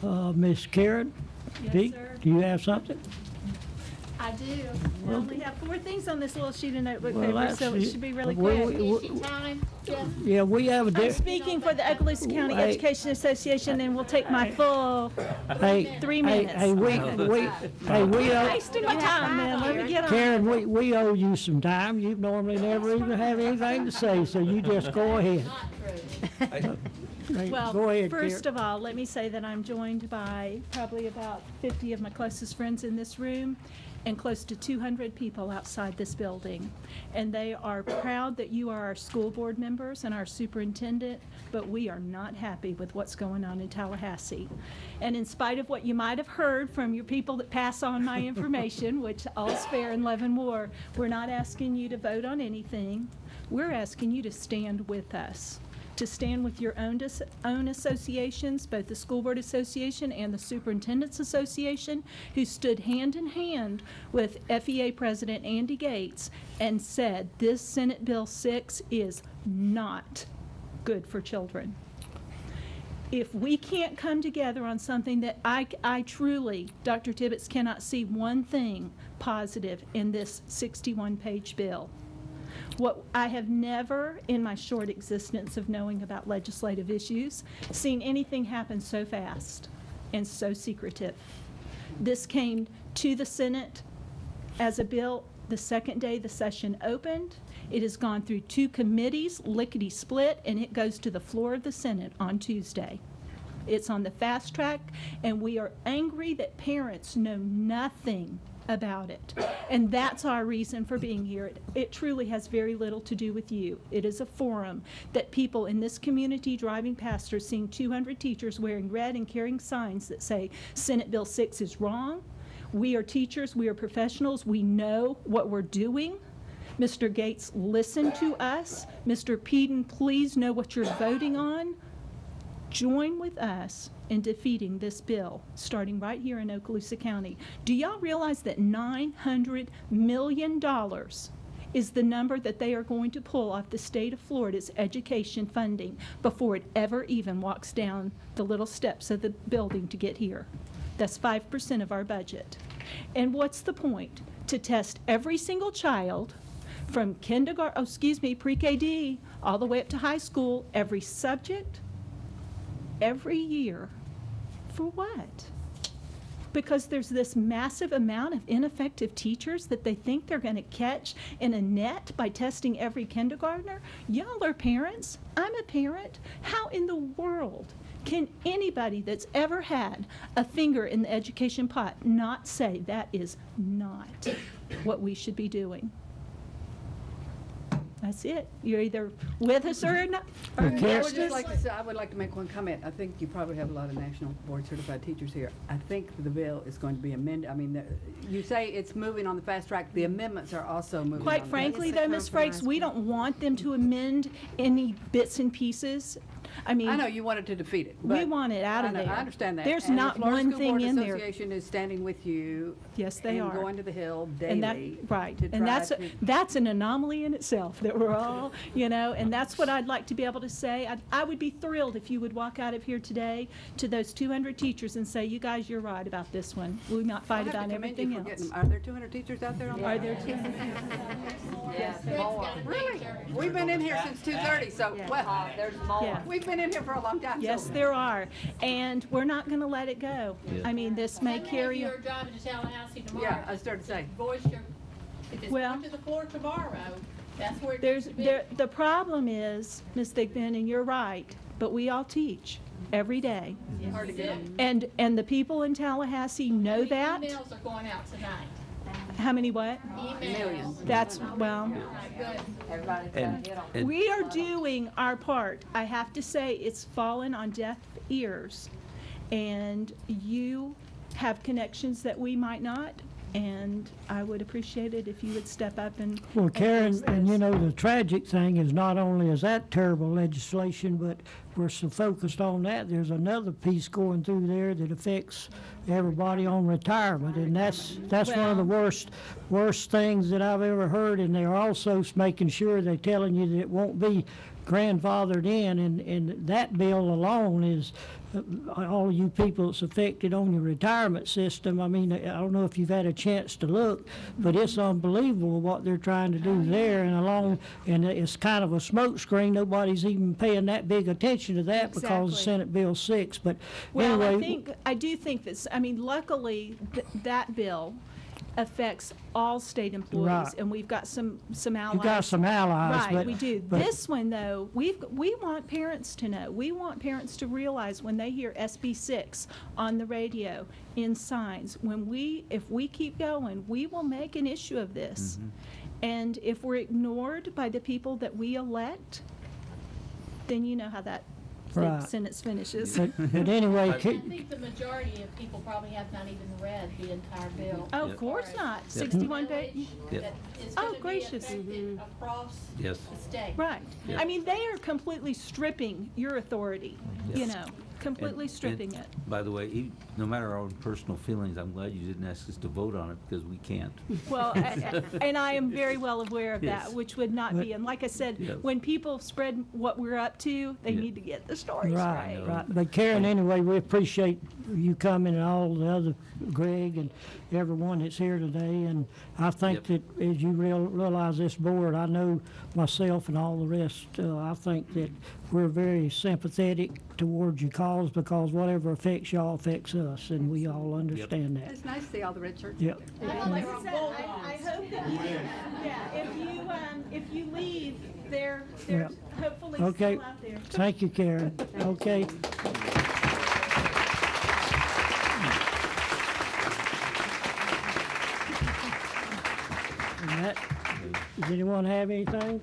Miss Karen, Yes, sir. do you have something? I do. I only have 4 things on this little sheet of notebook Well, paper, so it should be really well, quick. Yeah, we have a I'm speaking for the Okaloosa County Hey. Education Association, and will take my full Hey, 3 minutes. Hey, we owe, Wasting my time, man. Let me get on. Karen, we owe you some time. You normally never even have anything to say, so you just go ahead. Hey, Well, go ahead, first Karen. of all, let me say that I'm joined by probably about 50 of my closest friends in this room and close to 200 people outside this building. And they are proud that you are our school board members and our superintendent, but we are not happy with what's going on in Tallahassee. And in spite of what you might have heard from your people that pass on my information, which all's fair in love and war, we're not asking you to vote on anything. We're asking you to stand with us, to stand with your own associations, both the School Board Association and the Superintendent's Association, who stood hand in hand with FEA President Andy Gates and said this Senate Bill 6 is not good for children. If we can't come together on something that I truly, Dr. Tibbetts, cannot see one thing positive in this 61-page bill. What I have never, in my short existence of knowing about legislative issues, seen anything happen so fast and so secretive. This came to the Senate as a bill the second day the session opened. It has gone through 2 committees, lickety-split, and it goes to the floor of the Senate on Tuesday. It's on the fast track, and we are angry that parents know nothing about it. And that's our reason for being here. It truly has very little to do with you. It is a forum that people in this community driving past are seeing 200 teachers wearing red and carrying signs that say Senate Bill 6 is wrong. We are teachers, we are professionals, we know what we're doing. Mr. Gates, listen to us. Mr. Peden, please know what you're voting on. Join with us in defeating this bill, starting right here in Okaloosa County. Do y'all realize that $900 million is the number that they are going to pull off the state of Florida's education funding before it ever even walks down the little steps of the building to get here? That's 5% of our budget. And what's the point? To test every single child from pre-KD, all the way up to high school, every subject, every year. For what? Because there's this massive amount of ineffective teachers that they think they're going to catch in a net by testing every kindergartner? Y'all are parents. I'm a parent. How in the world can anybody that's ever had a finger in the education pot not say that is not what we should be doing? That's it. You're either with us or not. Or Okay. I would like to make one comment. I think you probably have a lot of national board certified teachers here. I think the bill is going to be amended. I mean, you say it's moving on the fast track. The amendments are also moving. Quite on frankly, the though, Ms. Frakes, we don't want them to amend any bits and pieces. I mean, I know you wanted to defeat it. we want it out of there. I understand that. There's and not the Florida one School thing Board in there. Association is standing with you. Yes, they and are. going to the Hill And daily. right. to And try to- that's an anomaly in itself that we're all, and that's what I'd like to be able to say. I would be thrilled if you would walk out of here today to those 200 teachers and say, you guys, you're right about this one. We might fight I have about to commend you everything for else. getting them. Are there 200 teachers out there? Are there 200 teachers? Yes, more. Really? We've been in here since 2:30, so, well, there's more. Yeah. We've been in here for a long time. Yes, so. there are. And we're not going to let it go. I mean, this may carry. You're driving to Tallahassee tomorrow. Yeah, I started to say. Voice your, if it's Well, going to the floor tomorrow, that's where it There's, needs to be. the problem is, Ms. Thigpen, and you're right, but we all teach every day. Hard to get them. And the people in Tallahassee know How that. many emails are going out tonight? How many what? Emails. That's, well, Right, good. Everybody's trying to get them. we are doing our part. I have to say, it's fallen on deaf ears. And you have connections that we might not, and I would appreciate it if you would step up and. Well, Karen, fix and this. the tragic thing is not only is that terrible legislation, but we're so focused on that, there's another piece going through there that affects everybody on retirement, and that's one of the worst things that I've ever heard, and they're also making sure they're telling you that it won't be grandfathered in, and that bill alone is, all you people that's affected on your retirement system. I mean, I don't know if you've had a chance to look, but it's unbelievable what they're trying to do there, and it's kind of a smokescreen. Nobody's even paying that big attention to that because of Exactly. Senate Bill 6. But Well, anyway, I do think this, I mean, luckily, that bill affects all state employees, Right. and we've got some allies. you got some allies. Right, but, we do. but- This one, though, we want parents to know. We want parents to realize when they hear SB 6 on the radio, in signs, if we keep going, we will make an issue of this. And if we're ignored by the people that we elect, then you know how that Right. sentence finishes. but anyway, I think the majority of people probably have not even read the entire bill. Oh, of course not. 61 pages. That is Oh, gonna be gracious. affected across Yes. the state. Right. Yeah. I mean, they are completely stripping your authority, you know, completely stripping it. By the way, no matter our own personal feelings, I'm glad you didn't ask us to vote on it because we can't. Well, and I am very well aware of that, Yes. which would not be, and like I said, Yeah. when people spread what we're up to, they Yeah. need to get the stories right, right. right. But Karen, anyway, we appreciate you coming and all the other, Greg and everyone that's here today. And I think that as you realize this board, I know myself and all the rest, I think that we're very sympathetic towards your cause because whatever affects y'all affects us, and we all understand that. It's nice to see all the red shirts. Yep. Like I said, I hope that you, if you leave, they're Yeah. hopefully Okay. still out there. Thank you, Karen. Okay. And that, does anyone have anything?